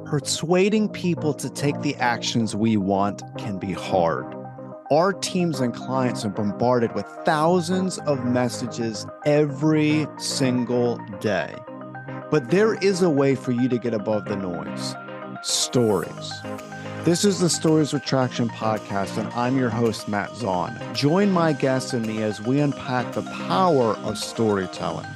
Persuading people to take the actions we want can be hard. Our teams and clients are bombarded with thousands of messages every single day. But there is a way for you to get above the noise. Stories. This is the Stories with Traction podcast, and I'm your host, Matt Zaun. Join my guests and me as we unpack the power of storytelling.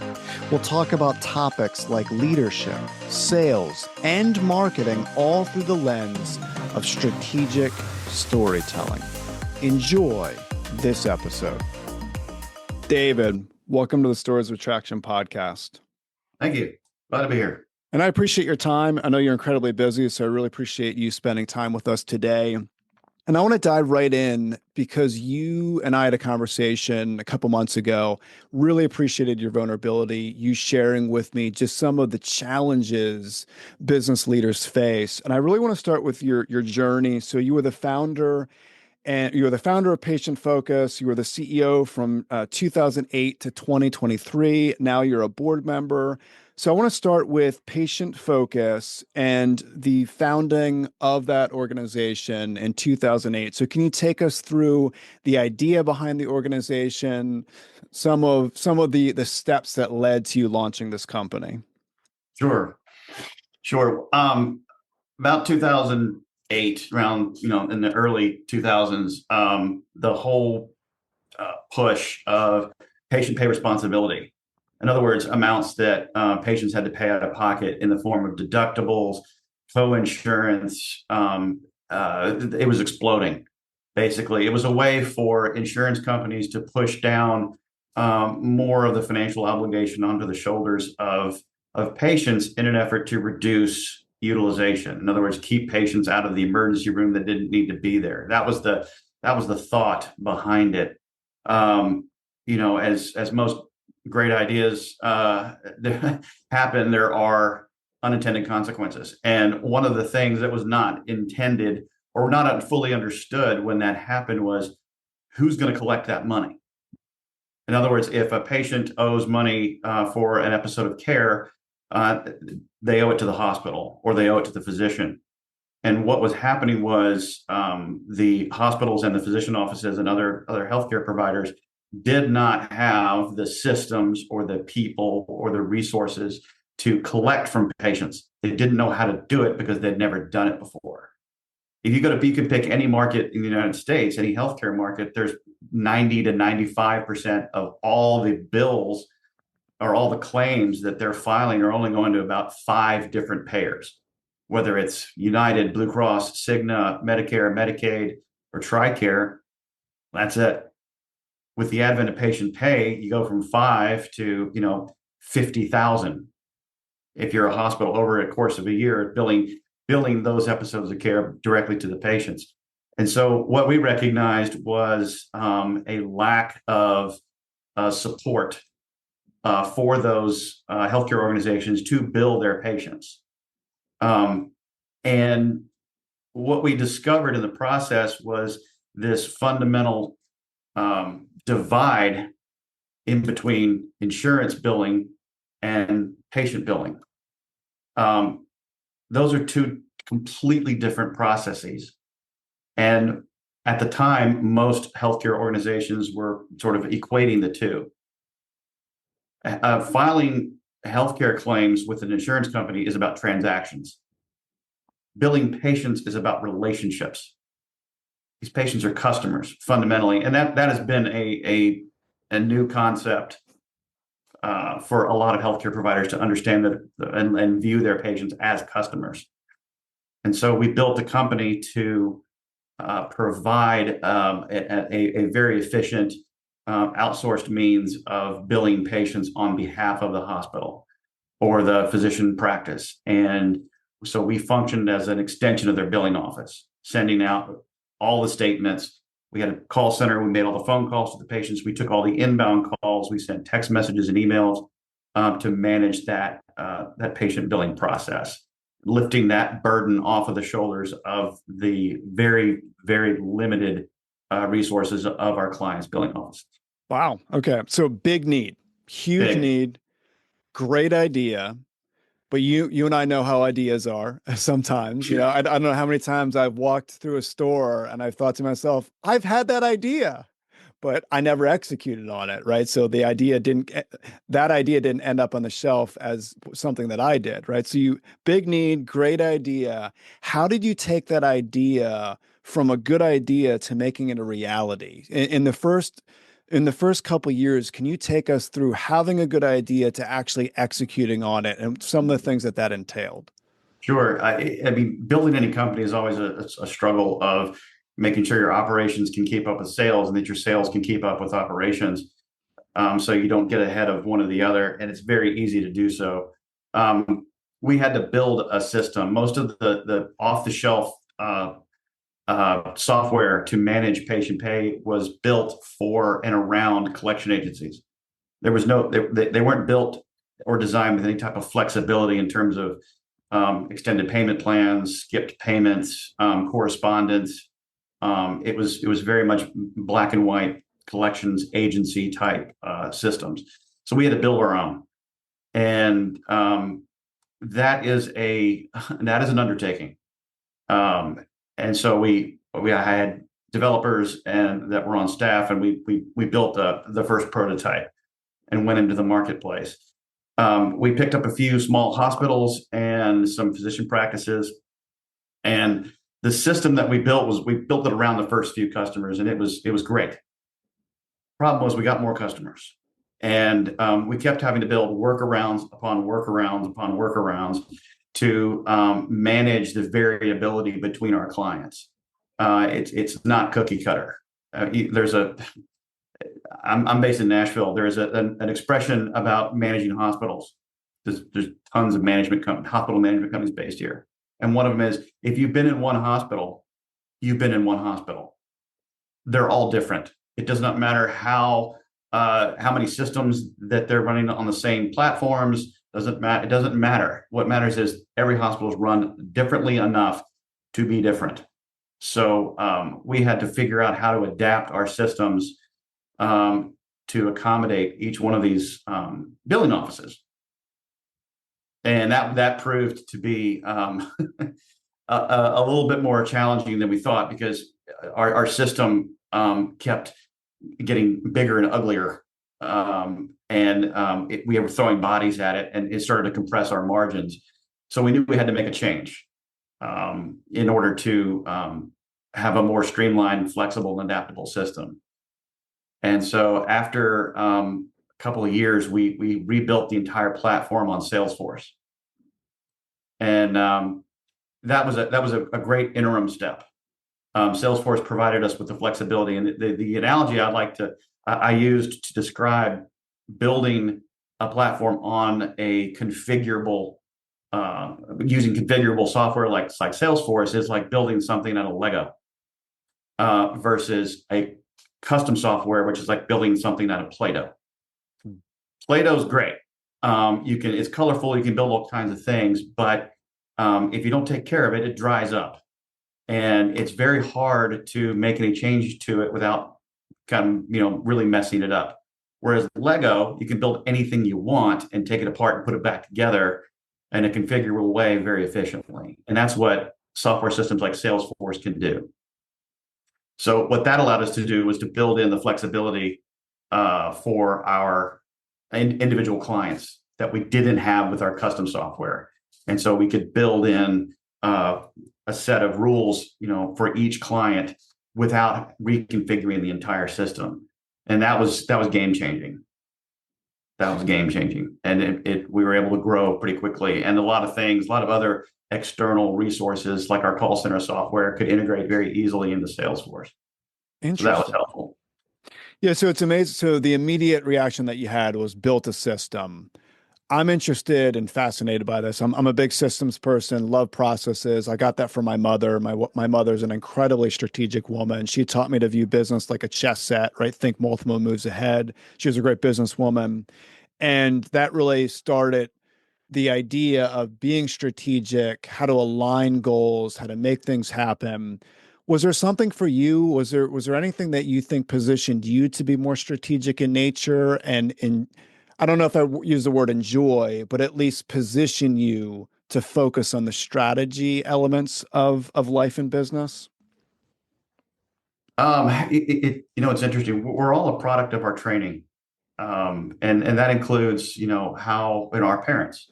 We'll talk about topics like leadership, sales, and marketing, all through the lens of strategic storytelling. Enjoy this episode. David, welcome to the Stories with Traction podcast. Thank you. Glad to be here. And I appreciate your time. I know you're incredibly busy, so I really appreciate you spending time with us today. And I want to dive right in because you and I had a conversation a couple months ago. Really appreciated your vulnerability, you sharing with me just some of the challenges business leaders face. And I really want to start with your journey. So you were the founder of PatientFocus. You were the CEO from 2008 to 2023. Now you're a board member. So I want to start with PatientFocus and the founding of that organization in 2008. So can you take us through the idea behind the organization, some of the steps that led to you launching this company? Sure. About 2008, around in the early 2000s, the whole push of patient pay responsibility. In other words, amounts that patients had to pay out of pocket in the form of deductibles, co-insurance. It was exploding. Basically, it was a way for insurance companies to push down more of the financial obligation onto the shoulders of patients in an effort to reduce utilization. In other words, keep patients out of the emergency room that didn't need to be there. That was the thought behind it. As most great ideas happen, there are unintended consequences. And one of the things that was not intended or not fully understood when that happened was who's going to collect that money. In other words, if a patient owes money for an episode of care, they owe it to the hospital or they owe it to the physician. And what was happening was the hospitals and the physician offices and other healthcare providers did not have the systems or the people or the resources to collect from patients. They didn't know how to do it because they'd never done it before. If you can pick any market in the United States, any healthcare market, there's 90 to 95% of all the bills or all the claims that they're filing are only going to about 5 different payers, whether it's United, Blue Cross, Cigna, Medicare, Medicaid, or TRICARE. That's it. With the advent of patient pay, you go from 5 to 50,000. If you're a hospital over a course of a year, billing those episodes of care directly to the patients. And so what we recognized was a lack of support for those healthcare organizations to bill their patients. And what we discovered in the process was this fundamental divide in between insurance billing and patient billing. Those are two completely different processes. And at the time, most healthcare organizations were sort of equating the two. Filing healthcare claims with an insurance company is about transactions. Billing patients is about relationships. These patients are customers fundamentally, and that has been a new concept for a lot of healthcare providers to understand that and view their patients as customers. And so we built a company to provide a very efficient outsourced means of billing patients on behalf of the hospital or the physician practice. And so we functioned as an extension of their billing office, sending out all the statements. We had a call center. We made all the phone calls to the patients. We took all the inbound calls. We sent text messages and emails to manage that patient billing process, lifting that burden off of the shoulders of the very, very limited resources of our clients' billing offices. Wow. Okay. So big need, huge need, great idea. but you and I know how ideas are sometimes. I don't know how many times I've walked through a store and I've thought to myself, I've had that idea, but I never executed on it, right? So that idea didn't end up on the shelf as something that I did, right? So big need, great idea. How did you take that idea from a good idea to making it a reality? In the first couple of years, can you take us through having a good idea to actually executing on it and some of the things that entailed? Sure. I mean, building any company is always a struggle of making sure your operations can keep up with sales and that your sales can keep up with operations. So you don't get ahead of one or the other, and it's very easy to do so. We had to build a system. Most of the off-the-shelf software to manage patient pay was built for and around collection agencies. They weren't built or designed with any type of flexibility in terms of extended payment plans, skipped payments, correspondence. It was very much black and white collections agency type systems. So we had to build our own, and that is an undertaking. And so I had developers and that were on staff, and we built the first prototype and went into the marketplace. We picked up a few small hospitals and some physician practices, and the system that we built it around the first few customers, and it was great. Problem was we got more customers, and we kept having to build workarounds upon workarounds upon workarounds to manage the variability between our clients. It's not cookie cutter. I'm based in Nashville. There's an expression about managing hospitals. There's tons of hospital management companies based here. And one of them is, if you've been in one hospital, you've been in one hospital. They're all different. It does not matter how many systems that they're running on the same platforms. It doesn't matter. What matters is every hospital is run differently enough to be different. So we had to figure out how to adapt our systems to accommodate each one of these billing offices. And that proved to be a little bit more challenging than we thought, because our system kept getting bigger and uglier. We were throwing bodies at it, and it started to compress our margins. So we knew we had to make a change in order to have a more streamlined, flexible, and adaptable system. And so after a couple of years, we rebuilt the entire platform on Salesforce. And that was a great interim step. Salesforce provided us with the flexibility, and the analogy I used to describe building a platform on a configurable, using configurable software like Salesforce is like building something out of Lego versus a custom software, which is like building something out of Play-Doh. Play-Doh is great. It's colorful. You can build all kinds of things, but if you don't take care of it, it dries up. And it's very hard to make any change to it without really messing it up. Whereas Lego, you can build anything you want and take it apart and put it back together in a configurable way very efficiently. And that's what software systems like Salesforce can do. So what that allowed us to do was to build in the flexibility for our individual clients that we didn't have with our custom software. And so we could build in a set of rules, for each client without reconfiguring the entire system. And that was game changing. That was game changing. And we were able to grow pretty quickly. And a lot of other external resources like our call center software could integrate very easily into Salesforce. So that was helpful. Yeah, so it's amazing. So the immediate reaction that you had was built a system. I'm interested and fascinated by this. I'm a big systems person, love processes. I got that from my mother. My mother's an incredibly strategic woman. She taught me to view business like a chess set, right? Think multiple moves ahead. She was a great businesswoman. And that really started the idea of being strategic, how to align goals, how to make things happen. Was there something for you? Was there anything that you think positioned you to be more strategic in nature? And I don't know if use the word enjoy, but at least position you to focus on the strategy elements of life and business? It's interesting. We're all a product of our training, and that includes, how our parents,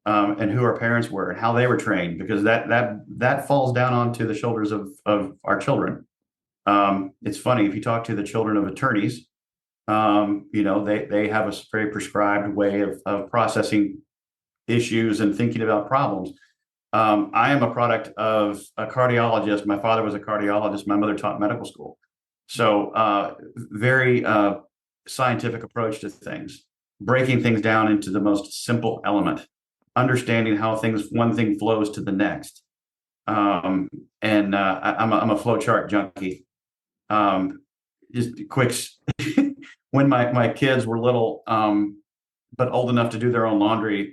and who our parents were and how they were trained, because that falls down onto the shoulders of our children. It's funny, if you talk to the children of attorneys, they have a very prescribed way of processing issues and thinking about problems. I am a product of a cardiologist. My father was a cardiologist. My mother taught medical school. So, very scientific approach to things, breaking things down into the most simple element, understanding how one thing flows to the next. And I'm a flow chart junkie. Just quick, when my kids were little, but old enough to do their own laundry,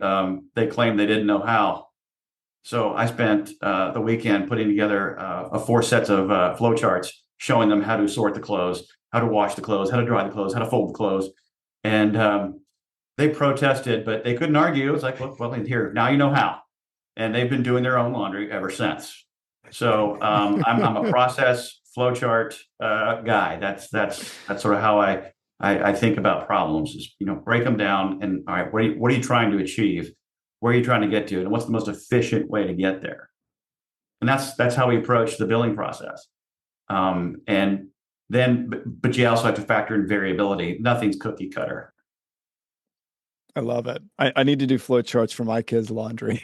they claimed they didn't know how. So I spent the weekend putting together four sets of flow charts, showing them how to sort the clothes, how to wash the clothes, how to dry the clothes, how to fold the clothes. And they protested, but they couldn't argue. It was like, well, here, now you know how. And they've been doing their own laundry ever since. So I'm a process flowchart guy. That's sort of how I think about problems. Is, break them down, and all right, what are you trying to achieve? Where are you trying to get to, and what's the most efficient way to get there? And that's how we approach the billing process. And then, but you also have to factor in variability. Nothing's cookie cutter. I love it. I need to do flow charts for my kids' laundry.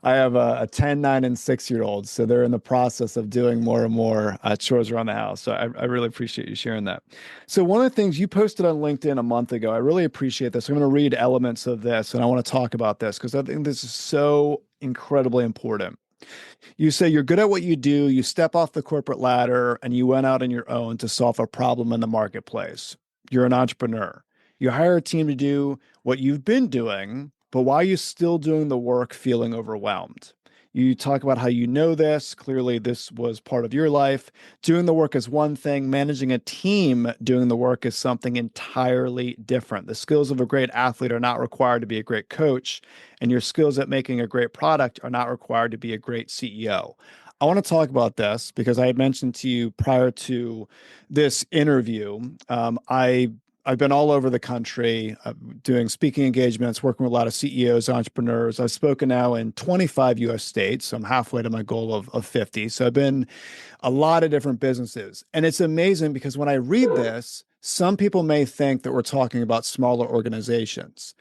I have a 10, 9, and 6-year-old, so they're in the process of doing more and more chores around the house. So I really appreciate you sharing that. So one of the things you posted on LinkedIn a month ago, I really appreciate this. I'm going to read elements of this, and I want to talk about this because I think this is so incredibly important. You say you're good at what you do, you step off the corporate ladder, and you went out on your own to solve a problem in the marketplace. You're an entrepreneur. You hire a team to do what you've been doing, but why are you still doing the work feeling overwhelmed? You talk about how you know this. Clearly, this was part of your life. Doing the work is one thing. Managing a team doing the work is something entirely different. The skills of a great athlete are not required to be a great coach, and your skills at making a great product are not required to be a great CEO. I want to talk about this because I had mentioned to you prior to this interview, I've been all over the country doing speaking engagements, working with a lot of CEOs, entrepreneurs. I've spoken now in 25 US states. So I'm halfway to my goal of 50. So I've been a lot of different businesses. And it's amazing because when I read this, some people may think that we're talking about smaller organizations.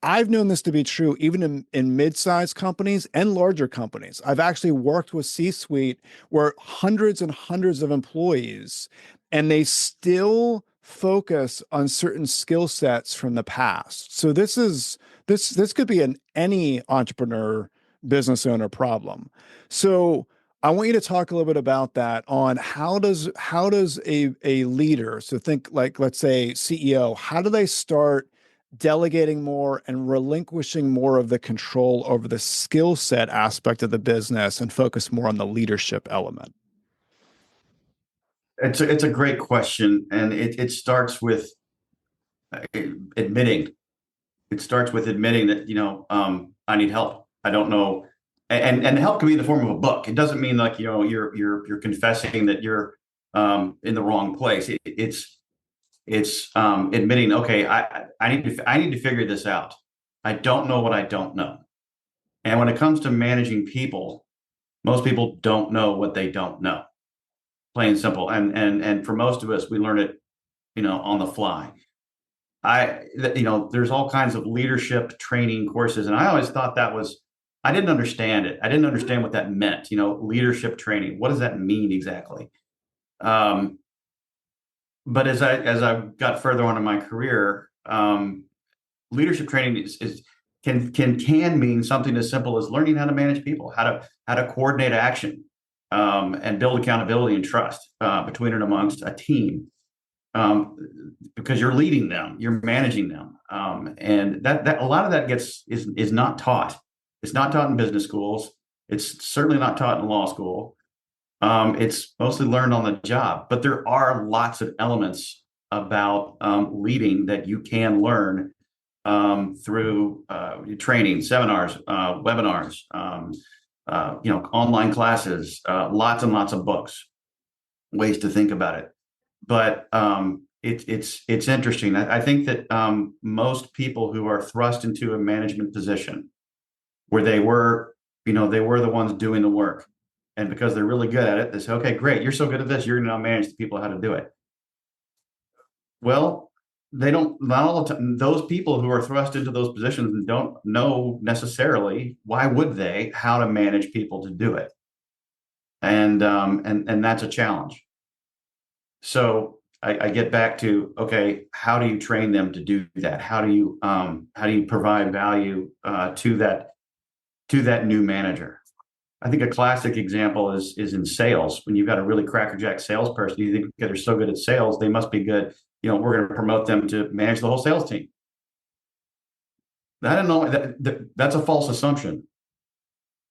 I've known this to be true even in mid-sized companies and larger companies. I've actually worked with C-suite where hundreds and hundreds of employees, and they still focus on certain skill sets from the past. So this could be an any entrepreneur business owner problem. So I want you to talk a little bit about that on how does a leader, so think like let's say CEO, how do they start delegating more and relinquishing more of the control over the skill set aspect of the business and focus more on the leadership element? It's a great question, and it starts with admitting. It starts with admitting that I need help. I don't know, and help can be in the form of a book. It doesn't mean like you're confessing that you're in the wrong place. It's admitting, okay, I need to figure this out. I don't know what I don't know. And when it comes to managing people, most people don't know what they don't know. Plain and simple. And for most of us, we learn it, on the fly. There's all kinds of leadership training courses, and I always thought I didn't understand it. I didn't understand what that meant. Leadership training. What does that mean exactly? But as I got further on in my career, leadership training can mean something as simple as learning how to manage people, how to coordinate action, and build accountability and trust between and amongst a team, because you're leading them, you're managing them, and that a lot of that is not taught. It's not taught in business schools. It's certainly not taught in law school. It's mostly learned on the job, but there are lots of elements about leading that you can learn through training, seminars, webinars, online classes, lots and lots of books, ways to think about it. But it's interesting. I think that most people who are thrust into a management position where they were the ones doing the work, and because they're really good at it, they say, "Okay, great, you're so good at this, you're going to now manage the people how to do it." Well, they don't. Not all the time. Those people who are thrust into those positions don't know necessarily, why would they, how to manage people to do it, and that's a challenge. So I get back to, okay, how do you train them to do that? How do you provide value to that new manager? I think a classic example is in sales. When you've got a really crackerjack salesperson, you think, okay, they're so good at sales, they must be good. We're going to promote them to manage the whole sales team. I don't know. That's a false assumption.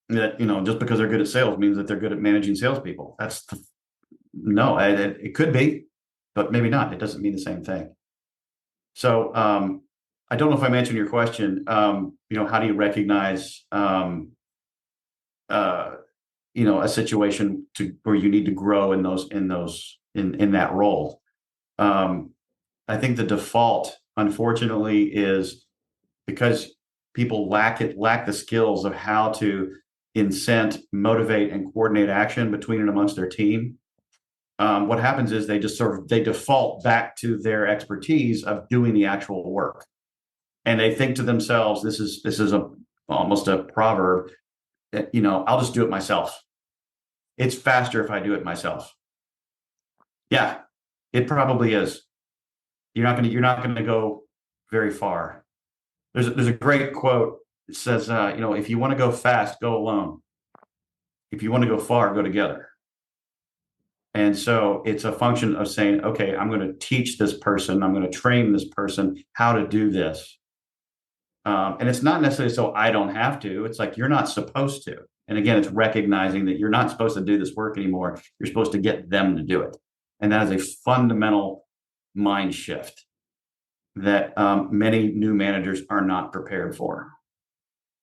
That just because they're good at sales means that they're good at managing salespeople. No. It could be, but maybe not. It doesn't mean the same thing. So I don't know if I'm answering your question. How do you recognize a situation where you need to grow in that role? I think the default, unfortunately, is because people lack the skills of how to incent, motivate, and coordinate action between and amongst their team. What happens is they default back to their expertise of doing the actual work, and they think to themselves, "This is almost a proverb. I'll just do it myself. It's faster if I do it myself." Yeah, it probably is. You're not going to go very far. There's a great quote. It says, if you want to go fast, go alone. If you want to go far, go together. And so it's a function of saying, okay, I'm going to teach this person, I'm going to train this person how to do this. And it's not necessarily so I don't have to. It's like, you're not supposed to. And again, it's recognizing that you're not supposed to do this work anymore. You're supposed to get them to do it. And that is a fundamental mind shift that many new managers are not prepared for.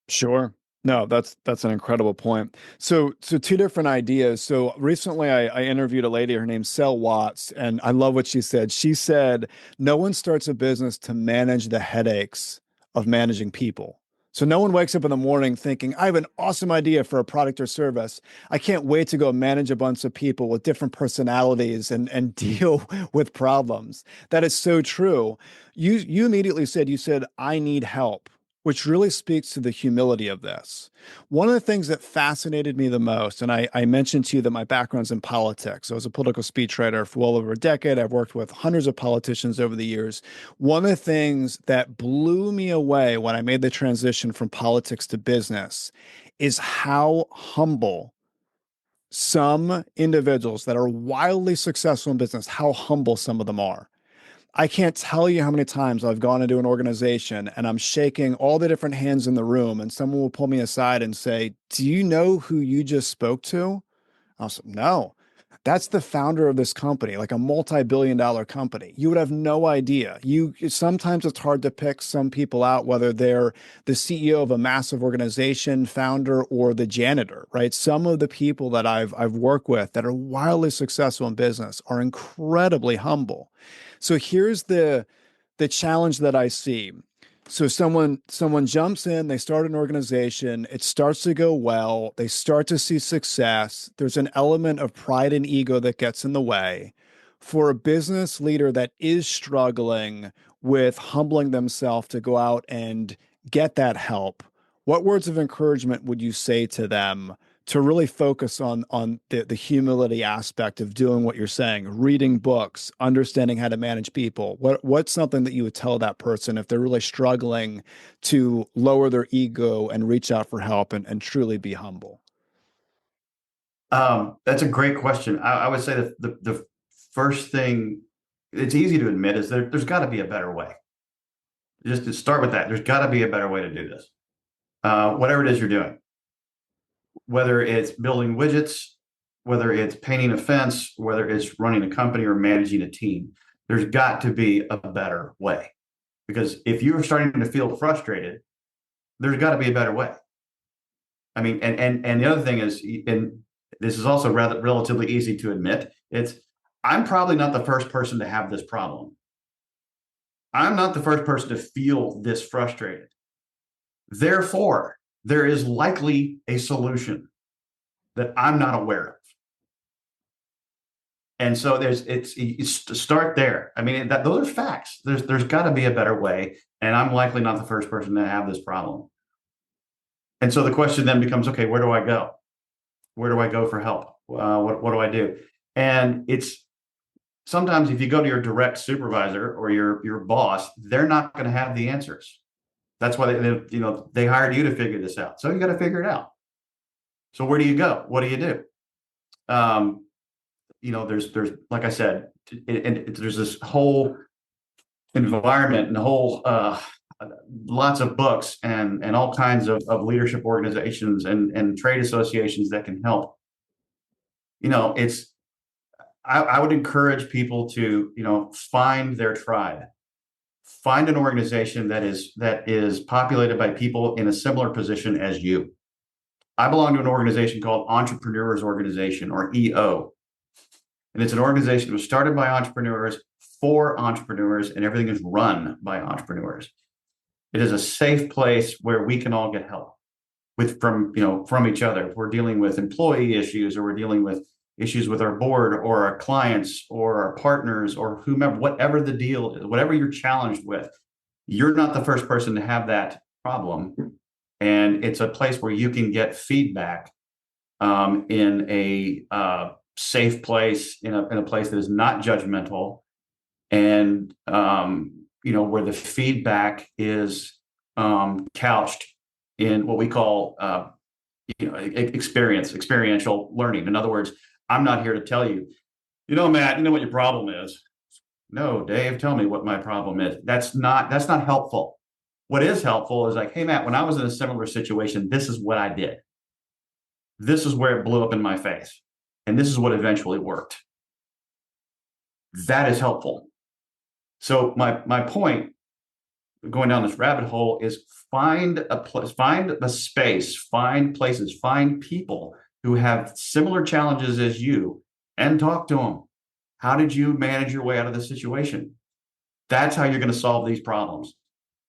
Sure. No, that's an incredible point. So two different ideas. So recently I interviewed a lady, her name's Sel Watts, and I love what she said. She said, no one starts a business to manage the headaches of managing people. So no one wakes up in the morning thinking, I have an awesome idea for a product or service. I can't wait to go manage a bunch of people with different personalities and deal with problems. That is so true. You immediately said, I need help, which really speaks to the humility of this. One of the things that fascinated me the most, and I mentioned to you that my background's in politics. I was a political speechwriter for well over a decade. I've worked with hundreds of politicians over the years. One of the things that blew me away when I made the transition from politics to business is how humble some individuals that are wildly successful in business, how humble some of them are. I can't tell you how many times I've gone into an organization and I'm shaking all the different hands in the room, and someone will pull me aside and say, do you know who you just spoke to? I'll say, no, that's the founder of this company, like a multi-billion-dollar company. You would have no idea. Sometimes it's hard to pick some people out, whether they're the CEO of a massive organization, founder, or the janitor, right? Some of the people that I've worked with that are wildly successful in business are incredibly humble. So here's the challenge that I see. So someone jumps in, they start an organization, it starts to go well, they start to see success. There's an element of pride and ego that gets in the way. For a business leader that is struggling with humbling themselves to go out and get that help, what words of encouragement would you say to them to really focus on the humility aspect of doing what you're saying, reading books, understanding how to manage people? What's something that you would tell that person if they're really struggling to lower their ego and reach out for help and truly be humble? That's a great question. I would say that the first thing, it's easy to admit, is there's got to be a better way. Just to start with that, there's got to be a better way to do this. Whatever it is you're doing, whether it's building widgets, whether it's painting a fence, whether it's running a company or managing a team, there's got to be a better way. Because if you're starting to feel frustrated, there's got to be a better way. I mean, and the other thing is, and this is also rather relatively easy to admit, it's I'm probably not the first person to have this problem. I'm not the first person to feel this frustrated. Therefore, there is likely a solution that I'm not aware of. And so it's to start there. I mean, those are facts. There's got to be a better way, and I'm likely not the first person to have this problem. And so the question then becomes, okay, where do I go? Where do I go for help? What do I do? And it's sometimes if you go to your direct supervisor or your boss, they're not going to have the answers. That's why they hired you to figure this out. So you got to figure it out. So where do you go? What do you do? There's like I said, there's this whole environment and the whole lots of books and all kinds of leadership organizations and trade associations that can help. I would encourage people to find their tribe, find an organization that is populated by people in a similar position as you. I belong to an organization called Entrepreneurs Organization, or EO. And it's an organization that was started by entrepreneurs for entrepreneurs, and everything is run by entrepreneurs. It is a safe place where we can all get help from each other. If we're dealing with employee issues, or we're dealing with issues with our board or our clients or our partners or whomever, whatever the deal is, whatever you're challenged with, you're not the first person to have that problem. And it's a place where you can get feedback in a safe place, in a place that is not judgmental, and where the feedback is couched in what we call experiential learning. In other words, I'm not here to tell you, Matt, you know what your problem is. No, Dave, tell me what my problem is. That's not helpful. What is helpful is like, hey, Matt, when I was in a similar situation, this is what I did. This is where it blew up in my face. And this is what eventually worked. That is helpful. So my point, going down this rabbit hole, is find a space, find places, find people who have similar challenges as you, and talk to them. How did you manage your way out of the situation? That's how you're going to solve these problems,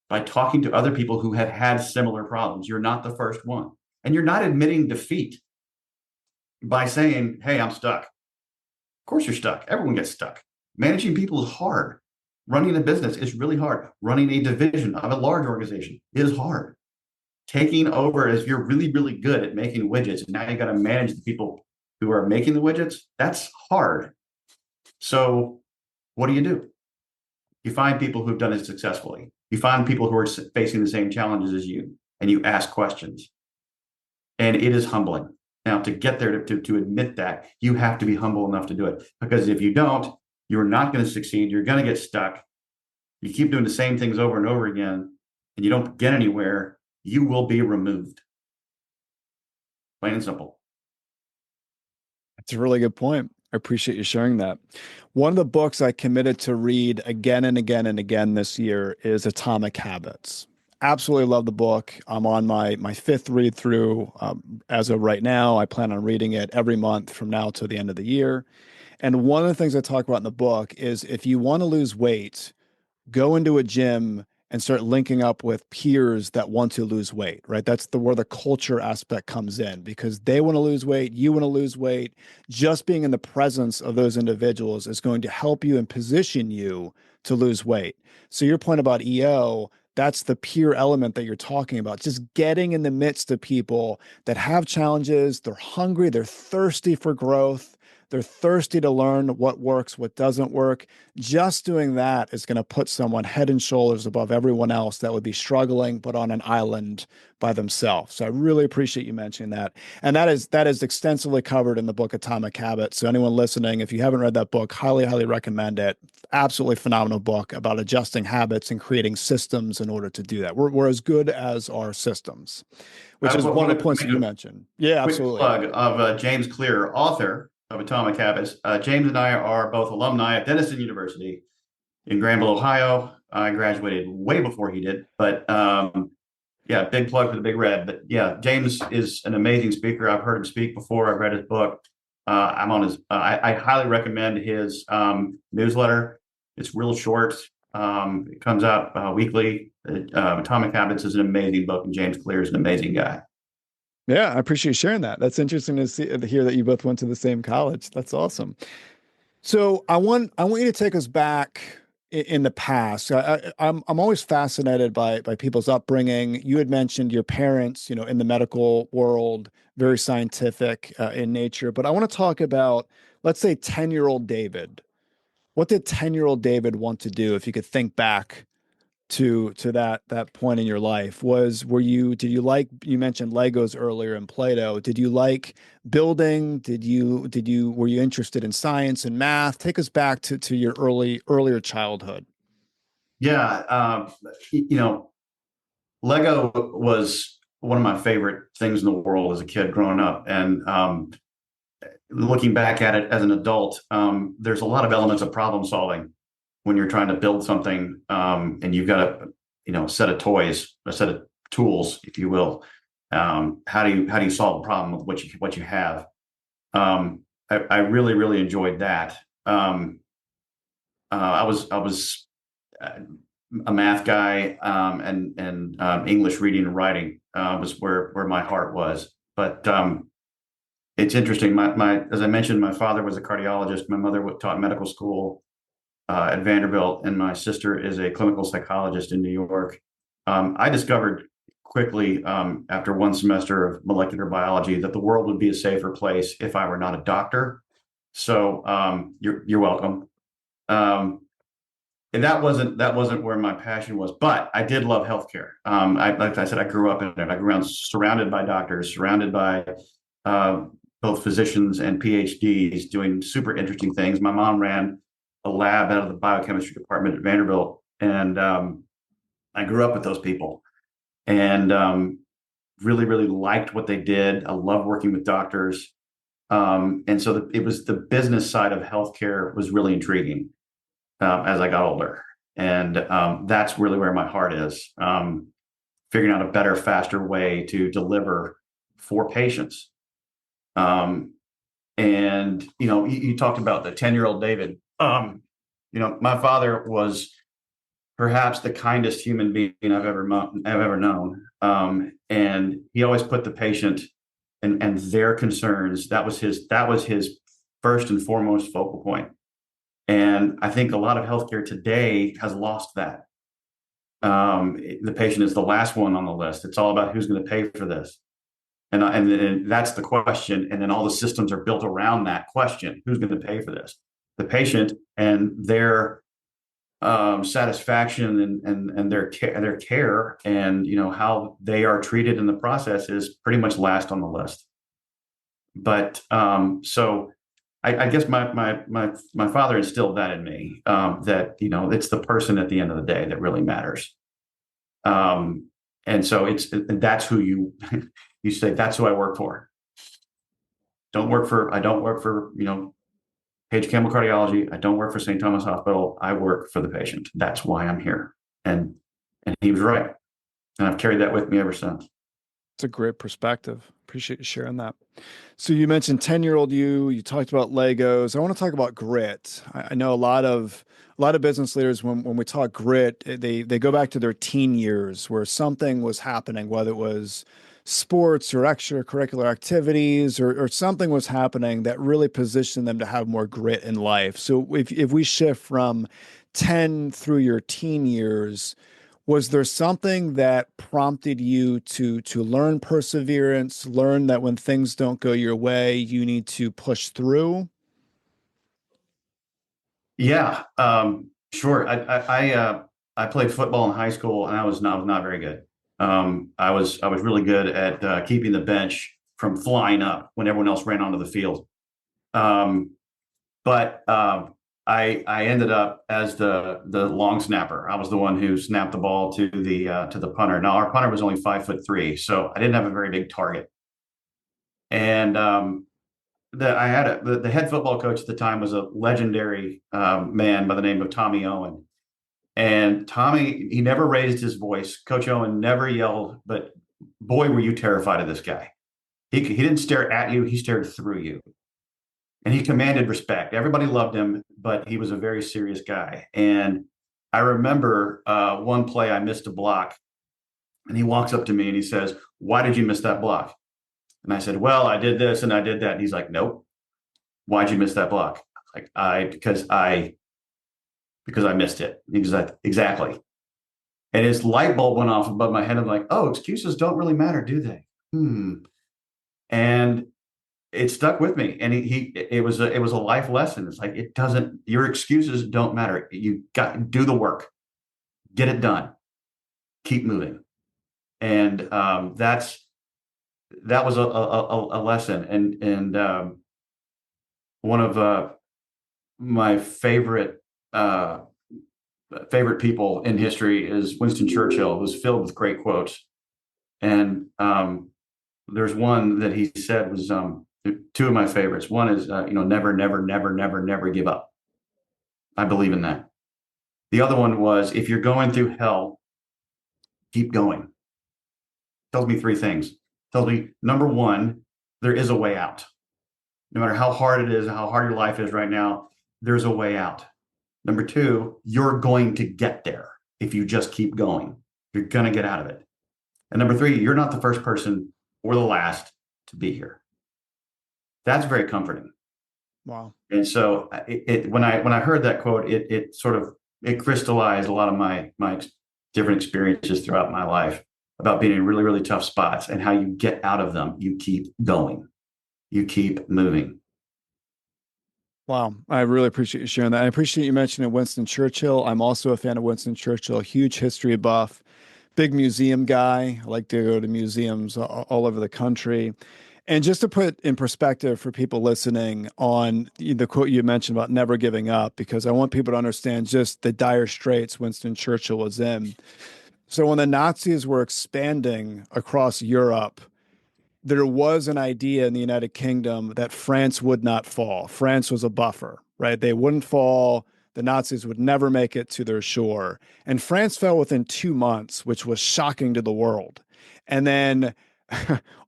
by talking to other people who have had similar problems. You're not the first one. And you're not admitting defeat by saying, hey, I'm stuck. Of course you're stuck. Everyone gets stuck. Managing people is hard. Running a business is really hard. Running a division of a large organization is hard. Taking over, as you're really, really good at making widgets, and now you got to manage the people who are making the widgets, that's hard. So what do? You find people who've done it successfully. You find people who are facing the same challenges as you, and you ask questions. And it is humbling. Now, to get there, to admit that, you have to be humble enough to do it. Because if you don't, you're not going to succeed. You're going to get stuck. You keep doing the same things over and over again, and you don't get anywhere, you will be removed. Plain and simple. That's a really good point. I appreciate you sharing that. One of the books I committed to read again and again and again this year is Atomic Habits. Absolutely love the book. I'm on my fifth read through as of right now. I plan on reading it every month from now to the end of the year. And one of the things I talk about in the book is, if you want to lose weight, go into a gym and start linking up with peers that want to lose weight, right? That's where the culture aspect comes in, because they want to lose weight, you want to lose weight. Just being in the presence of those individuals is going to help you and position you to lose weight. So your point about EO, that's the peer element that you're talking about. Just getting in the midst of people that have challenges, they're hungry, they're thirsty for growth. They're thirsty to learn what works, what doesn't work. Just doing that is going to put someone head and shoulders above everyone else that would be struggling, but on an island by themselves. So I really appreciate you mentioning that. And that is extensively covered in the book Atomic Habits. So anyone listening, if you haven't read that book, highly, highly recommend it. Absolutely phenomenal book about adjusting habits and creating systems in order to do that. We're as good as our systems, which is one of the points that you mentioned. Yeah, absolutely. Quick plug of James Clear, author of Atomic Habits. James and I are both alumni at Denison University in Granville, Ohio. I graduated way before he did, but yeah, big plug for the Big Red. But yeah, James is an amazing speaker. I've heard him speak before. I've read his book. I'm on his. I highly recommend his newsletter. It's real short. It comes out weekly. Atomic Habits is an amazing book, and James Clear is an amazing guy. Yeah, I appreciate you sharing that. That's interesting to hear that you both went to the same college. That's awesome. So I want you to take us back in the past. I'm always fascinated by people's upbringing. You had mentioned your parents, in the medical world, very scientific in nature. But I want to talk about, let's say, 10-year-old David. What did 10-year-old David want to do if you could think back to that point in your life? Did you like, you mentioned Legos earlier and Play-Doh. Did you like building? Were you interested in science and math? Take us back to your earlier childhood. Yeah, Lego was one of my favorite things in the world as a kid growing up, and looking back at it as an adult, there's a lot of elements of problem solving when you're trying to build something, and you've got a set of toys, a set of tools, if you will. How do you solve a problem with what you have? I really really enjoyed that. I was a math guy, and English reading and writing was where my heart was. But it's interesting. My as I mentioned, my father was a cardiologist. My mother taught medical school at Vanderbilt, and my sister is a clinical psychologist in New York. I discovered quickly, after one semester of molecular biology, that the world would be a safer place if I were not a doctor. So you're welcome. Um, and that wasn't where my passion was, but I did love healthcare. Like I said, I grew up in it. I grew up surrounded by doctors, surrounded by uh, both physicians and PhDs doing super interesting things. My mom ran a lab out of the biochemistry department at Vanderbilt, and I grew up with those people, and really really liked what they did. I love working with doctors, and so it was the business side of healthcare was really intriguing as I got older. And that's really where my heart is, figuring out a better, faster way to deliver for patients. And, you talked about the 10-year-old David. My father was perhaps the kindest human being I've ever known. And he always put the patient and their concerns. That was his first and foremost focal point. And I think a lot of healthcare today has lost that. The patient is the last one on the list. It's all about who's going to pay for this. And that's the question. And then all the systems are built around that question: who's going to pay for this? The patient and their satisfaction and their care, and how they are treated in the process is pretty much last on the list. But so I guess my father instilled that in me, that it's the person at the end of the day that really matters. And so that's who you say, that's who I work for. I don't work for Page Campbell Cardiology. I don't work for St. Thomas Hospital. I work for the patient. That's why I'm here. And he was right, and I've carried that with me ever since. It's a great perspective. Appreciate you sharing that. So you mentioned 10-year-old you talked about Legos. I want to talk about grit. I know a lot of business leaders, when we talk grit, they go back to their teen years where something was happening, whether it was sports or extracurricular activities, or something was happening that really positioned them to have more grit in life. So if we shift from 10 through your teen years, was there something that prompted you to learn perseverance, learn that when things don't go your way, you need to push through? Yeah, sure. I played football in high school, and I was not very good. I was really good at keeping the bench from flying up when everyone else ran onto the field. Um, but I ended up as the long snapper. I was the one who snapped the ball to the punter. Now our punter was only 5'3", so I didn't have a very big target. And the head football coach at the time was a legendary man by the name of Tommy Owen. And Tommy, he never raised his voice. Coach Owen never yelled, but boy, were you terrified of this guy. He didn't stare at you, he stared through you. And he commanded respect. Everybody loved him, but he was a very serious guy. And I remember one play I missed a block, and he walks up to me and he says, "Why did you miss that block?" And I said, "Well, I did this and I did that." And he's like, "Nope. Why'd you miss that block?" Like, because I missed it. He was like, "Exactly." And his light bulb went off above my head. I'm like, "Oh, excuses don't really matter, do they?" And it stuck with me. And it was a life lesson. It's like, it doesn't, your excuses don't matter. You got to do the work, get it done, keep moving. And that was a lesson. And one of my uh, favorite people in history is Winston Churchill, who's filled with great quotes. And there's one that he said was two of my favorites. One is, never, never, never, never, never give up. I believe in that. The other one was, if you're going through hell, keep going. Tells me three things. Tells me, number one, there is a way out. No matter how hard it is, how hard your life is right now, there's a way out. Number two, you're going to get there if you just keep going. You're going to get out of it. And number three, you're not the first person or the last to be here. That's very comforting. Wow. And so when I heard that quote, it sort of crystallized a lot of my different experiences throughout my life about being in really, really tough spots, and how you get out of them. You keep going, you keep moving. Wow. I really appreciate you sharing that. I appreciate you mentioning Winston Churchill. I'm also a fan of Winston Churchill, huge history buff, big museum guy. I like to go to museums all over the country. And just to put in perspective for people listening on the quote you mentioned about never giving up, because I want people to understand just the dire straits Winston Churchill was in. So when the Nazis were expanding across Europe, there was an idea in the United Kingdom that France would not fall. France was a buffer, right? They wouldn't fall. The Nazis would never make it to their shore. And France fell within 2 months, which was shocking to the world. And then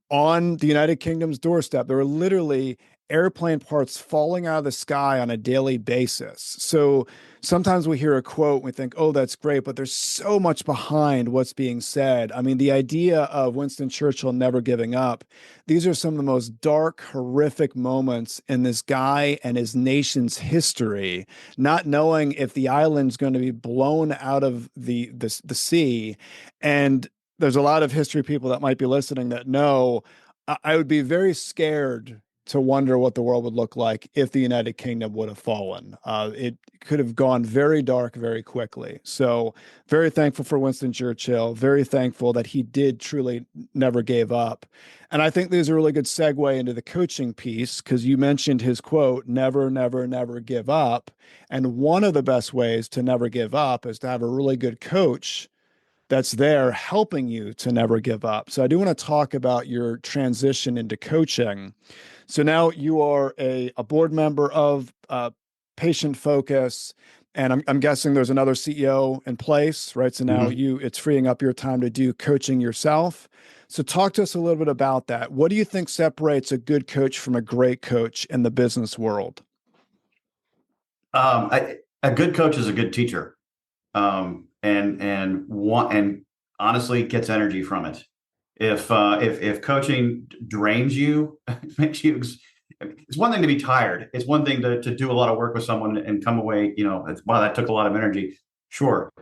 on the United Kingdom's doorstep, there were literally airplane parts falling out of the sky on a daily basis. So sometimes we hear a quote and we think, oh, that's great, but there's so much behind what's being said. I mean, the idea of Winston Churchill never giving up, these are some of the most dark, horrific moments in this guy and his nation's history, not knowing if the island's going to be blown out of the sea. And there's a lot of history people that might be listening that know I would be very scared to wonder what the world would look like if the United Kingdom would have fallen. It could have gone very dark very quickly. So, very thankful for Winston Churchill. Very thankful that he did truly never gave up. And I think there's a really good segue into the coaching piece, because you mentioned his quote, never, never, never give up. And one of the best ways to never give up is to have a really good coach that's there helping you to never give up. So I do want to talk about your transition into coaching. So now you are a board member of PatientFocus, and I'm guessing there's another CEO in place, right? So now it's freeing up your time to do coaching yourself. So talk to us a little bit about that. What do you think separates a good coach from a great coach in the business world? A good coach is a good teacher, and honestly gets energy from it. If coaching drains you, makes you, it's one thing to be tired. It's one thing to do a lot of work with someone and come away, wow, that took a lot of energy. Sure.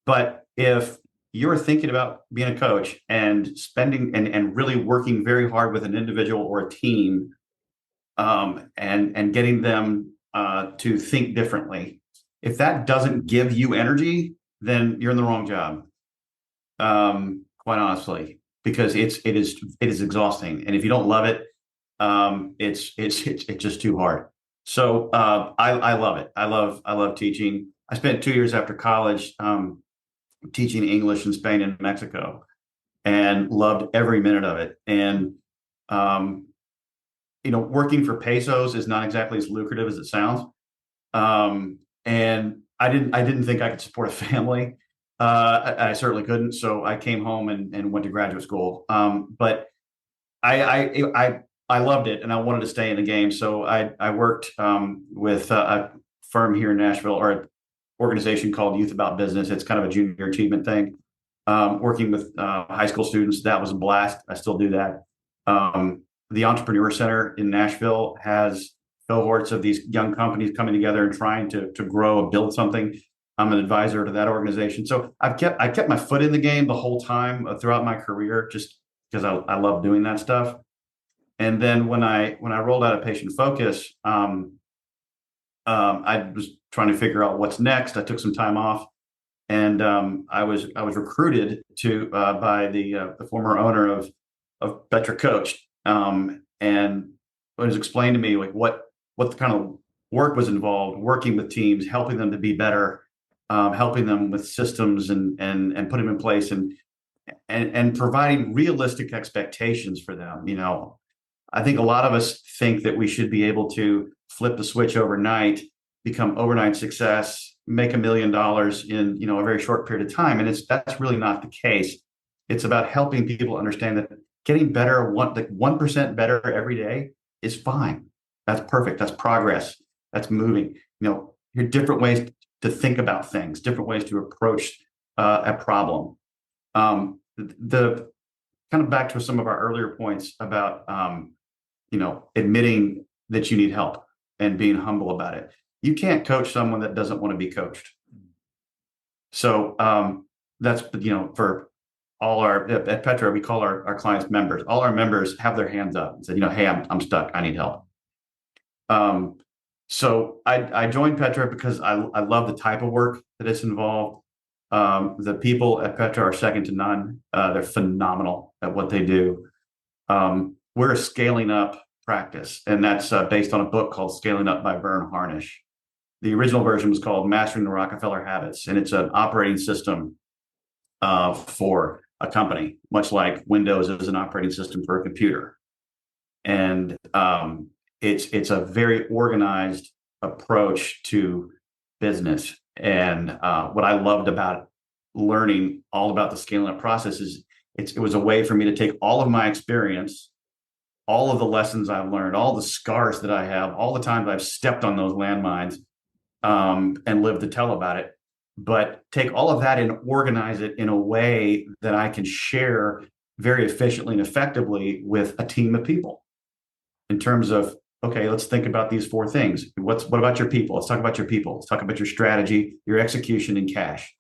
But if you're thinking about being a coach and spending and really working very hard with an individual or a team, and getting them to think differently, if that doesn't give you energy, then you're in the wrong job. Quite honestly, because it is exhausting, and if you don't love it, it's just too hard. So I love it. I love teaching. I spent 2 years after college teaching English in Spain and Mexico, and loved every minute of it. And working for pesos is not exactly as lucrative as it sounds. And I didn't think I could support a family. I certainly couldn't. So I came home and went to graduate school. But I, I I I loved it, and I wanted to stay in the game. So I worked with a firm here in Nashville, or an organization called Youth About Business. It's kind of a junior achievement thing. Working with high school students, that was a blast. I still do that. The Entrepreneur Center in Nashville has cohorts of these young companies coming together and trying to grow and build something. I'm an advisor to that organization, so I kept my foot in the game the whole time throughout my career, just because I love doing that stuff. And then when I rolled out of PatientFocus, I was trying to figure out what's next. I took some time off, and I was recruited to by the former owner of Petra Coach, and it was explained to me like what the kind of work was involved, working with teams, helping them to be better, helping them with systems and put them in place, and providing realistic expectations for them. I think a lot of us think that we should be able to flip the switch overnight, become overnight success, make $1 million in a very short period of time, and that's really not the case. It's about helping people understand that getting better, 1% better every day is fine. That's perfect. That's progress. That's moving. There are different ways to think about things, different ways to approach a problem. The kind of back to some of our earlier points about admitting that you need help and being humble about it. You can't coach someone that doesn't want to be coached. So that's for all our at Petra, we call our clients members. All our members have their hands up and said, hey, I'm stuck. I need help. So I joined Petra because I love the type of work that it's involved. The people at Petra are second to none. They're phenomenal at what they do. We're a scaling up practice, and that's based on a book called Scaling Up by Vern Harnish. The original version was called Mastering the Rockefeller Habits, and it's an operating system for a company, much like Windows is an operating system for a computer. And it's a very organized approach to business. And what I loved about learning all about the scaling up process is it was a way for me to take all of my experience, all of the lessons I've learned, all the scars that I have, all the times I've stepped on those landmines, and lived to tell about it, but take all of that and organize it in a way that I can share very efficiently and effectively with a team of people in terms of, okay, let's think about these 4 things. What about your people? Let's talk about your people. Let's talk about your strategy, your execution, and cash.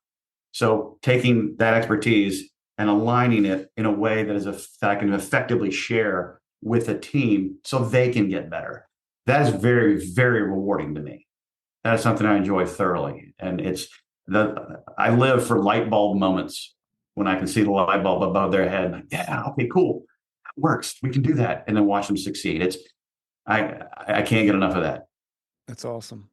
So taking that expertise and aligning it in a way that I can effectively share with a team so they can get better. That is very, very rewarding to me. That is something I enjoy thoroughly. And I live for light bulb moments when I can see the light bulb above their head. Like, yeah, okay, cool. That works. We can do that. And then watch them succeed. I can't get enough of that. That's awesome.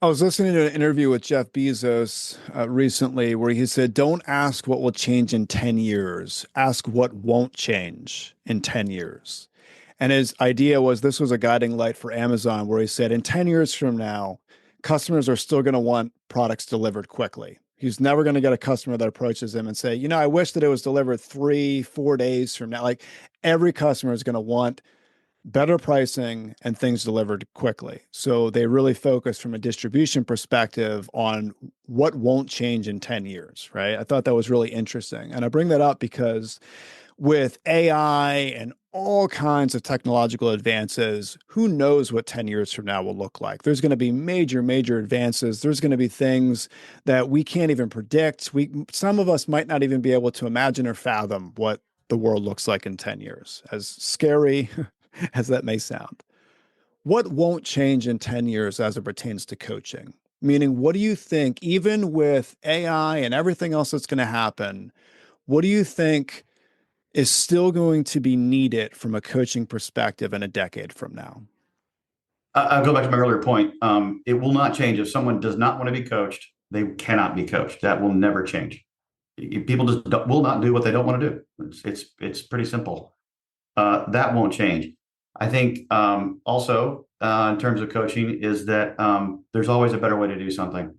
I was listening to an interview with Jeff Bezos recently where he said, don't ask what will change in 10 years. Ask what won't change in 10 years. And his idea was this was a guiding light for Amazon, where he said, in 10 years from now, customers are still going to want products delivered quickly. He's never going to get a customer that approaches him and say, I wish that it was delivered 3-4 days from now. Like every customer is going to want better pricing and things delivered quickly. So they really focus from a distribution perspective on what won't change in 10 years, right? I thought that was really interesting. And I bring that up because with AI and all kinds of technological advances, who knows what 10 years from now will look like? There's going to be major, major advances. There's going to be things that we can't even predict. Some of us might not even be able to imagine or fathom what the world looks like in 10 years, as scary as that may sound. What won't change in 10 years as it pertains to coaching? Meaning, what do you think, even with AI and everything else that's going to happen, what do you think is still going to be needed from a coaching perspective in a decade from now? I'll go back to my earlier point. It will not change. If someone does not want to be coached, they cannot be coached. That will never change. People just will not do what they don't want to do. It's pretty simple. That won't change. I think also in terms of coaching is that there's always a better way to do something.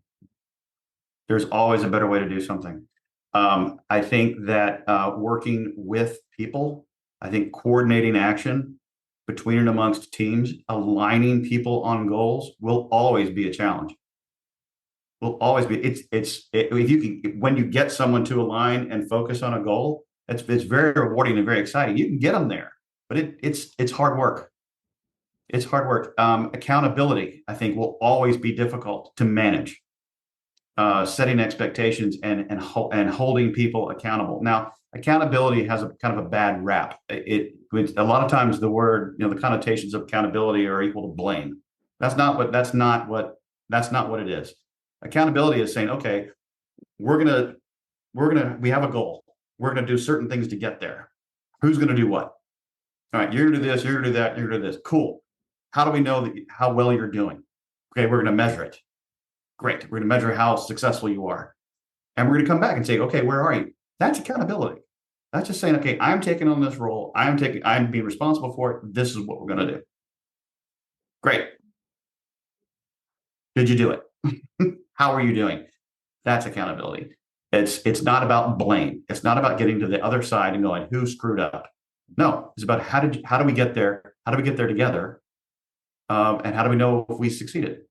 There's always a better way to do something. I think that working with people, I think coordinating action between and amongst teams, aligning people on goals will always be a challenge. Will always be. If you can, when you get someone to align and focus on a goal, it's very rewarding and very exciting. You can get them there, but it's hard work. It's hard work. Accountability, I think, will always be difficult to manage. Setting expectations and holding people accountable. Now, accountability has a kind of a bad rap. A lot of times the word, the connotations of accountability are equal to blame. That's not what it is. Accountability is saying, okay, we have a goal. We're gonna do certain things to get there. Who's gonna do what? All right, you're gonna do this, you're gonna do that, you're gonna do this. Cool. How do we know how well you're doing? Okay, we're gonna measure it. Great. We're going to measure how successful you are. And we're going to come back and say, okay, where are you? That's accountability. That's just saying, okay, I'm taking on this role. I'm being responsible for it. This is what we're going to do. Great. Did you do it? How are you doing? That's accountability. It's not about blame. It's not about getting to the other side and going, who screwed up? No, it's about how do we get there? How do we get there together? And how do we know if we succeeded?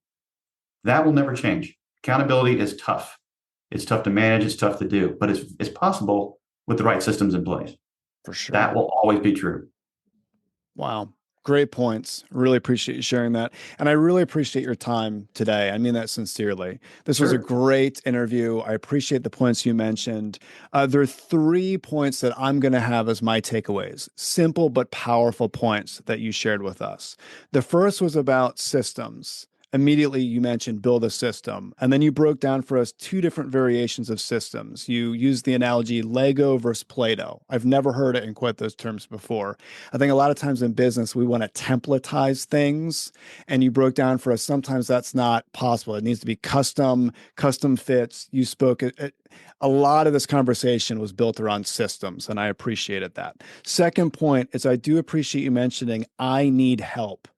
That will never change. Accountability is tough. It's tough to manage. It's tough to do, but it's possible with the right systems in place. For sure. That will always be true. Wow. Great points. Really appreciate you sharing that. And I really appreciate your time today. I mean that sincerely. This was a great interview. I appreciate the points you mentioned. There are 3 points that I'm going to have as my takeaways, simple but powerful points that you shared with us. The first was about systems. Immediately you mentioned build a system, and then you broke down for us 2 different variations of systems. You used the analogy Lego versus Play-Doh. I've never heard it in quite those terms before. I think a lot of times in business, we want to templatize things, and you broke down for us, sometimes that's not possible. It needs to be custom fits. You spoke a lot of this conversation was built around systems, and I appreciated that. Second point is I do appreciate you mentioning I need help.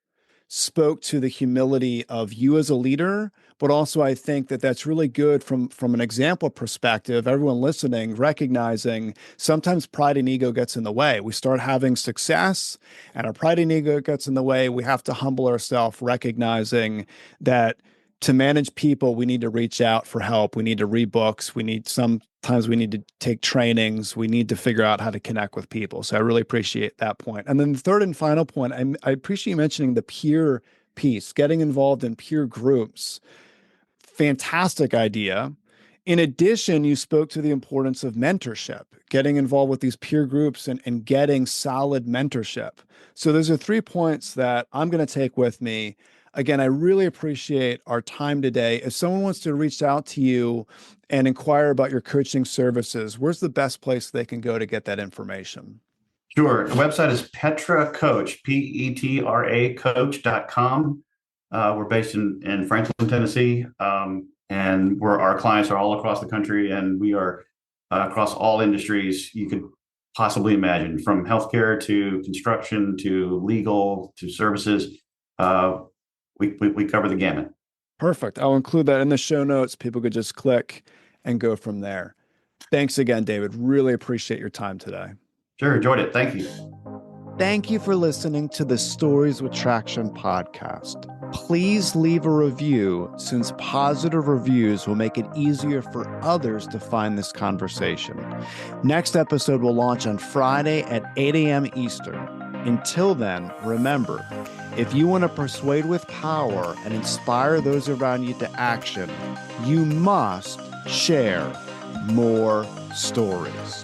Spoke to the humility of you as a leader, but also I think that that's really good from an example perspective, everyone listening, recognizing sometimes pride and ego gets in the way. We start having success and our pride and ego gets in the way. We have to humble ourselves, recognizing that to manage people, we need to reach out for help. We need to read books. Sometimes we need to take trainings. We need to figure out how to connect with people. So I really appreciate that point. And then the third and final point, I appreciate you mentioning the peer piece, getting involved in peer groups. Fantastic idea. In addition, you spoke to the importance of mentorship, getting involved with these peer groups and getting solid mentorship. So those are 3 points that I'm going to take with me. Again, I really appreciate our time today. If someone wants to reach out to you and inquire about your coaching services, where's the best place they can go to get that information? Sure. The website is Petra Coach, Petra coach.com. We're based in Franklin, Tennessee, and our clients are all across the country, and we are across all industries you could possibly imagine, from healthcare to construction to legal to services. We cover the gamut. Perfect. I'll include that in the show notes. People could just click and go from there. Thanks again, David. Really appreciate your time today. Sure. Enjoyed it. Thank you. Thank you for listening to the Stories with Traction podcast. Please leave a review, since positive reviews will make it easier for others to find this conversation. Next episode will launch on Friday at 8 a.m. Eastern. Until then, remember, if you want to persuade with power and inspire those around you to action, you must share more stories.